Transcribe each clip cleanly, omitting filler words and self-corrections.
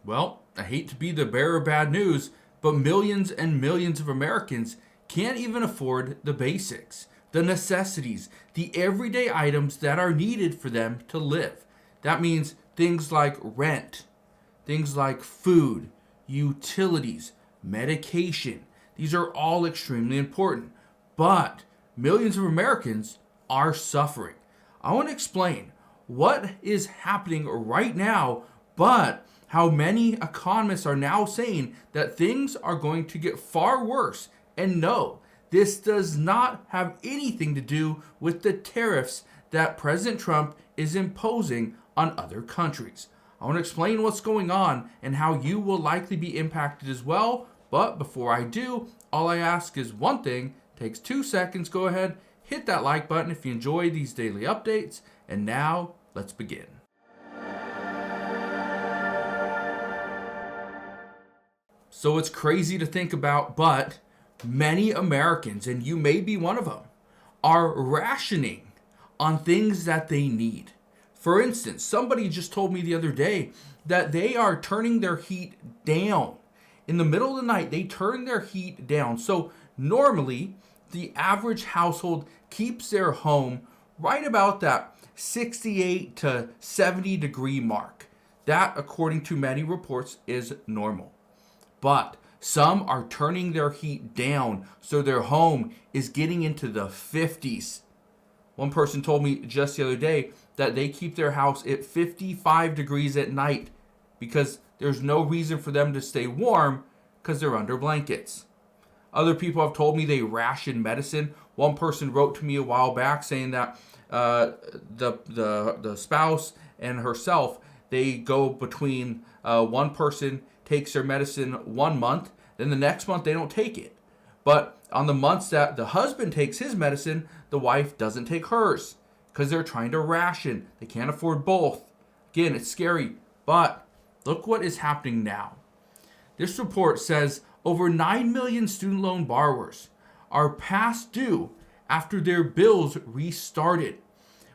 Well, I hate to be the bearer of bad news, but millions and millions of Americans can't even afford the basics, the necessities, the everyday items that are needed for them to live. That means things like rent, things like food, utilities, medication. These are all extremely important. But millions of Americans are suffering. I want to explain what is happening right now, but how many economists are now saying that things are going to get far worse. And no, this does not have anything to do with the tariffs that President Trump is imposing on other countries. I want to explain what's going on and how you will likely be impacted as well. But before I do, all I ask is one thing. Takes 2 seconds. Go ahead, hit that like button if you enjoy these daily updates. And now, let's begin. So it's crazy to think about, but many Americans, and you may be one of them, are rationing on things that they need. For instance, somebody just told me the other day that they are turning their heat down. In the middle of the night, they turn their heat down. So normally, the average household keeps their home right about that 68 to 70 degree mark. That, according to many reports, is normal. But some are turning their heat down, so their home is getting into the 50s. One person told me just the other day that they keep their house at 55 degrees at night because there's no reason for them to stay warm because they're under blankets. Other people have told me they ration medicine. One person wrote to me a while back saying that the spouse and herself, they go between one person takes their medicine 1 month, then the next month they don't take it. But on the months that the husband takes his medicine, the wife doesn't take hers because they're trying to ration. They can't afford both. Again, it's scary, but look what is happening now. This report says over 9 million student loan borrowers are past due after their bills restarted.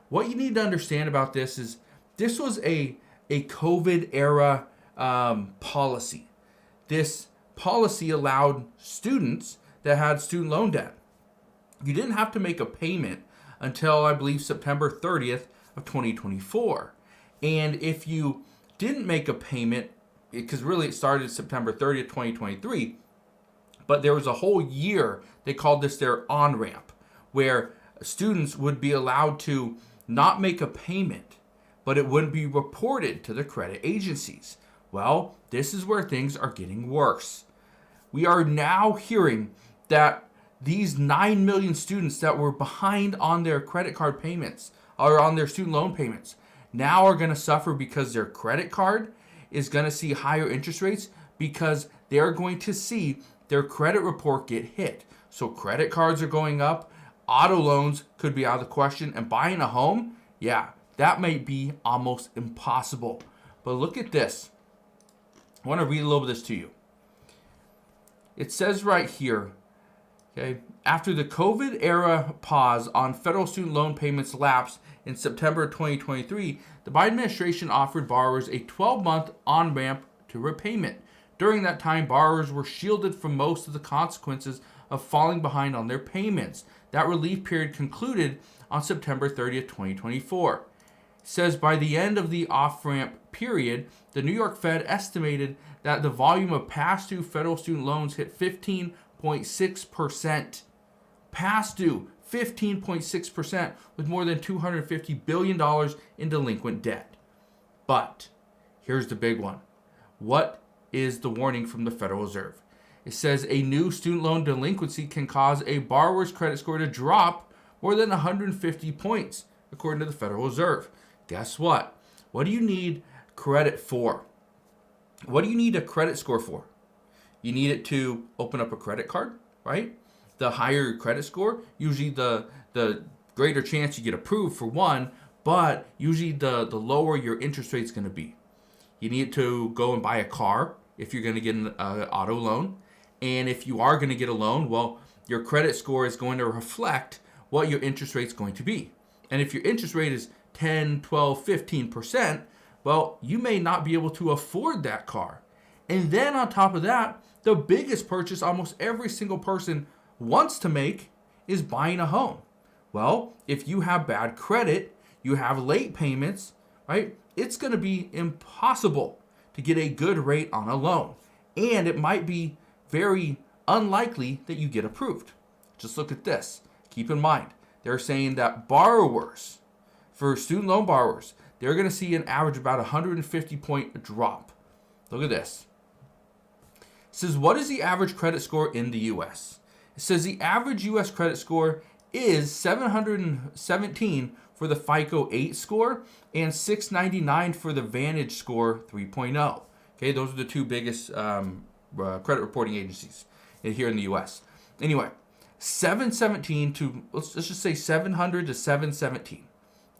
What you need to understand about this is this was a COVID era policy. This policy allowed students that had student loan debt. You didn't have to make a payment until, I believe, September 30th of 2024. And if you didn't make a payment, because really it started September 30th, 2023, but there was a whole year, they called this their on-ramp, where students would be allowed to not make a payment, but it wouldn't be reported to the credit agencies. Well, this is where things are getting worse. We are now hearing that these 9 million students that were behind on their credit card payments or on their student loan payments now are going to suffer because their credit card is going to see higher interest rates because they're going to see their credit report get hit. So credit cards are going up, auto loans could be out of the question, and buying a home, yeah, that may be almost impossible. But look at this. I want to read a little bit of this to you. It says right here, okay, after the COVID era pause on federal student loan payments lapsed in September 2023, the Biden administration offered borrowers a 12-month on-ramp to repayment. During that time, borrowers were shielded from most of the consequences of falling behind on their payments. That relief period concluded on September 30th, 2024. It says by the end of the off-ramp period, the New York Fed estimated that the volume of past due federal student loans hit 15.6%. Past due, 15.6%, with more than $250 billion in delinquent debt. But here's the big one. What is the warning from the Federal Reserve? It says a new student loan delinquency can cause a borrower's credit score to drop more than 150 points, according to the Federal Reserve. Guess what? What do you need credit for? What do you need a credit score for? You need it to open up a credit card, right? The higher your credit score, usually the greater chance you get approved for one, but usually the lower your interest rate is going to be. You need to go and buy a car if you're going to get an auto loan. And if you are going to get a loan, well, your credit score is going to reflect what your interest rate is going to be. And if your interest rate is 10, 12, 15%, Well, you may not be able to afford that car. And then on top of that, the biggest purchase almost every single person wants to make is buying a home. Well, if you have bad credit, you have late payments, right? It's going to be impossible to get a good rate on a loan. And it might be very unlikely that you get approved. Just look at this. Keep in mind, they're saying that borrowers, for student loan borrowers, they're going to see an average about 150 point drop. Look at this. It says, what is the average credit score in the U.S.? It says the average U.S. credit score is 717 for the FICO 8 score and 699 for the Vantage score 3.0. Okay, those are the two biggest credit reporting agencies here in the U.S. Anyway, 717 to, let's just say 700 to 717.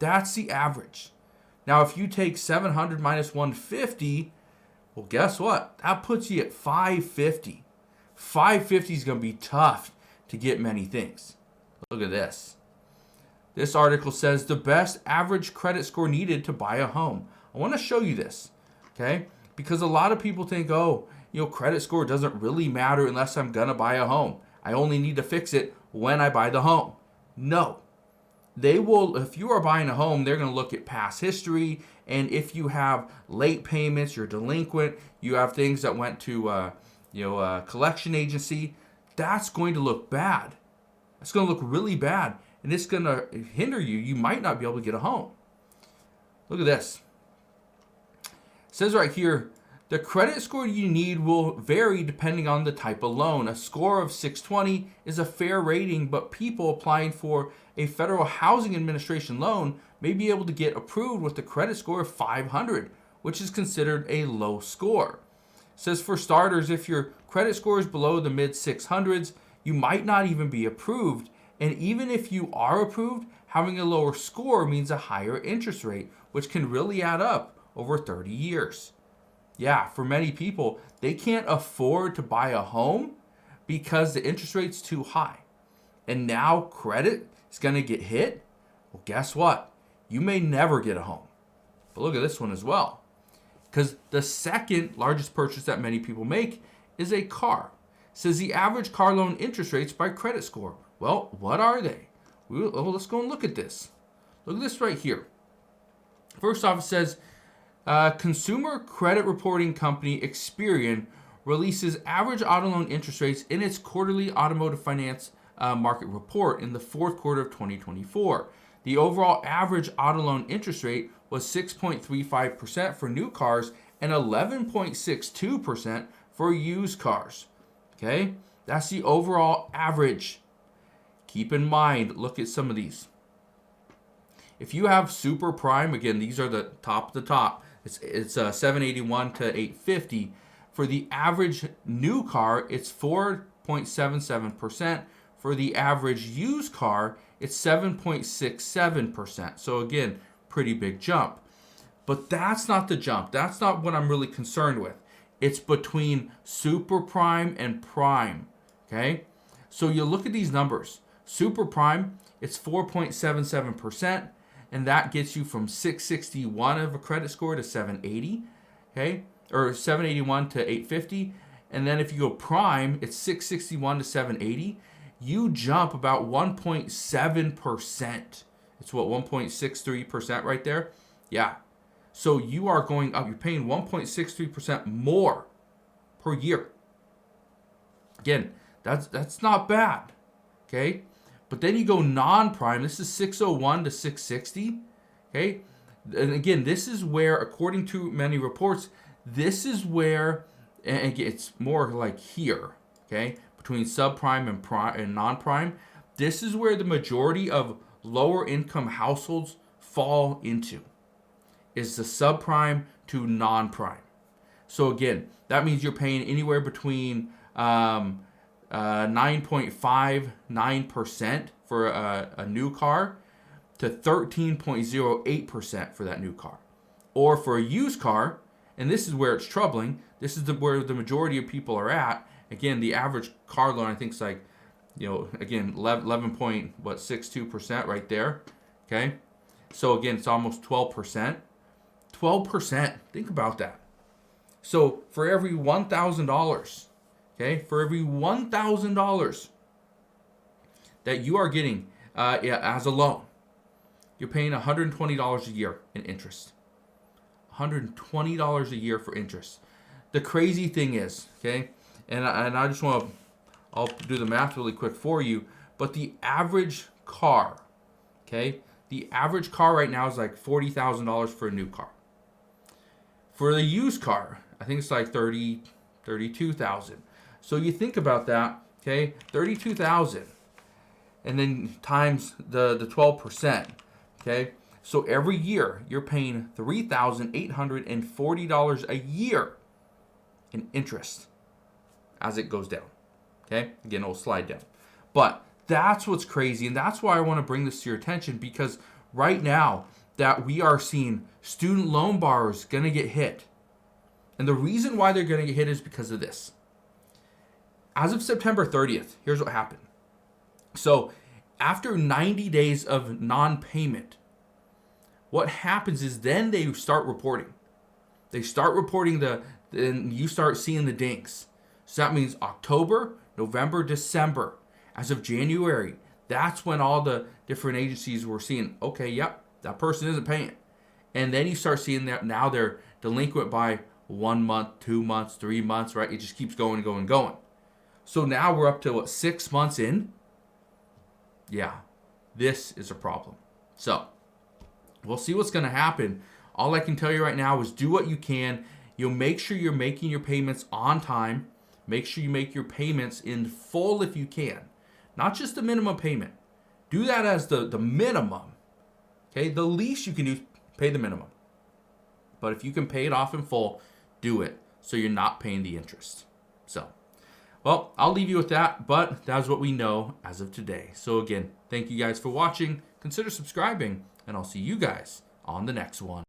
That's the average. Now, if you take 700 minus 150, well, guess what? That puts you at 550. 550 is going to be tough to get many things. Look at this. This article says the best average credit score needed to buy a home. I want to show you this, okay? Because a lot of people think, oh, credit score doesn't really matter unless I'm going to buy a home. I only need to fix it when I buy the home. No. They will, if you are buying a home, they're going to look at past history. And if you have late payments, you're delinquent, you have things that went to a collection agency, that's going to look bad. It's going to look really bad. And it's going to hinder you. You might not be able to get a home. Look at this. It says right here, the credit score you need will vary depending on the type of loan. A score of 620 is a fair rating, but people applying for a Federal Housing Administration loan may be able to get approved with a credit score of 500, which is considered a low score. It says for starters, if your credit score is below the mid 600s, you might not even be approved. And even if you are approved, having a lower score means a higher interest rate, which can really add up over 30 years. Yeah, for many people, they can't afford to buy a home because the interest rate's too high. And now credit is going to get hit. Well, guess what? You may never get a home. But look at this one as well. Because the second largest purchase that many people make is a car. It says the average car loan interest rates by credit score. Well, what are they? Let's go and look at this. Look at this right here. First off, it says, consumer credit reporting company Experian releases average auto loan interest rates in its quarterly automotive finance market report in the fourth quarter of 2024. The overall average auto loan interest rate was 6.35% for new cars and 11.62% for used cars. Okay, that's the overall average. Keep in mind, look at some of these. If you have super prime, again, these are the top of the top. It's 781 to 850. For the average new car, it's 4.77%. For the average used car, it's 7.67%. So again, pretty big jump. But that's not the jump. That's not what I'm really concerned with. It's between super prime and prime. Okay? So you look at these numbers. Super prime, it's 4.77%. And that gets you from 661 of a credit score to 780, okay? Or 781 to 850. And then if you go prime, it's 661 to 780. You jump about 1.7%. It's what, 1.63% right there? Yeah. So you are going up. You're paying 1.63% more per year. Again, that's not bad, okay? But then you go non-prime. This is 601 to 660. Okay. And again, this is where, according to many reports, this is where, and it's more like here, okay, between subprime and prime and non-prime. This is where the majority of lower income households fall into, is the subprime to non-prime. So again, that means you're paying anywhere between 9.59% for a new car to 13.08% for that new car. Or for a used car, and this is where it's troubling, this is where the majority of people are at. Again, the average car loan, I think, is like, again, 11.62% right there. Okay? So again, it's almost 12%. 12%. Think about that. So for every $1,000, okay, for every $1,000 that you are getting as a loan, you're paying $120 a year in interest. $120 a year for interest. The crazy thing is, okay, and I just want to, I'll do the math really quick for you, but the average car, okay, the average car right now is like $40,000 for a new car. For the used car, I think it's like $32,000. So you think about that, okay, $32,000, and then times the 12%, okay. So every year you're paying $3,840 a year in interest as it goes down. Okay, again, it'll slide down. But that's what's crazy, and that's why I want to bring this to your attention, because right now that we are seeing student loan borrowers going to get hit. And the reason why they're going to get hit is because of this. As of September 30th, here's what happened. So after 90 days of non-payment, what happens is then they start reporting. They start reporting and you start seeing the dinks. So that means October, November, December. As of January, that's when all the different agencies were seeing, okay, yep, that person isn't paying. And then you start seeing that now they're delinquent by 1 month, 2 months, 3 months, right? It just keeps going and going and going. So now we're up to 6 months in. Yeah, this is a problem. So we'll see what's going to happen. All I can tell you right now is do what you can. You'll make sure you're making your payments on time. Make sure you make your payments in full if you can. Not just the minimum payment. Do that as the minimum. Okay, the least you can do, pay the minimum. But if you can pay it off in full, do it so you're not paying the interest. So, well, I'll leave you with that, but that's what we know as of today. So again, thank you guys for watching. Consider subscribing, and I'll see you guys on the next one.